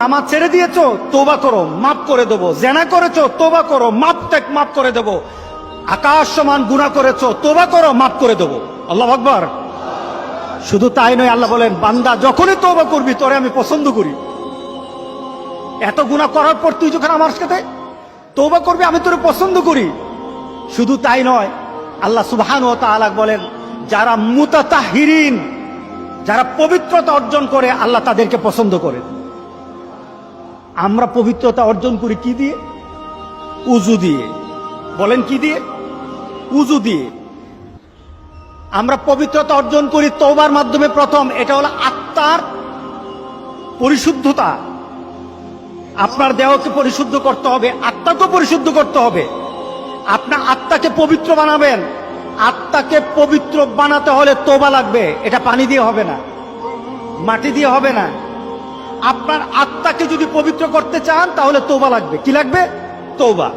নামাজ ছেড়ে দিয়েছো, তওবা করো, মাফ করে দেবো। জেনা করেছো, তওবা করো, মাফ করে দেবো। আকাশ সমান গুনাহ করেছো, তওবা করো, মাফ করে দেবো। আল্লাহু আকবার। শুধু তাই নয়, আল্লাহ বলেন, বান্দা যখনই তওবা করবি তোরে আমি পছন্দ করি। এত গুনাহ করার পর তুই যখন আমার সাথে তওবা করবি, আমি তোরে পছন্দ করি। শুধু তাই নয়, আল্লাহ সুবহানাহু ওয়া তাআলা বলেন, যারা মুতাতাহহিরিন, যারা পবিত্রতা অর্জন করে, আল্লাহ তাদেরকে পছন্দ করে। আমরা পবিত্রতা অর্জন করি কি দিয়ে? উযু দিয়ে। বলেন কি দিয়ে? উযু দিয়ে। আমরা পবিত্রতা অর্জন করি তওবার মাধ্যমে। প্রথম, এটা হলো আত্মার পরিশুদ্ধতা। আপনার দেহকে পরিশুদ্ধ করতে হবে, আত্মাকে পরিশুদ্ধ করতে হবে। আপনার আত্মাকে পবিত্র বানাবেন। আত্মাকে পবিত্র বানাতে হলে তওবা লাগবে। এটা পানি দিয়ে হবে না, মাটি দিয়ে হবে না। আপনার আত্মাকে যদি পবিত্র করতে চান তাহলে তওবা লাগবে। কি লাগবে? তওবা।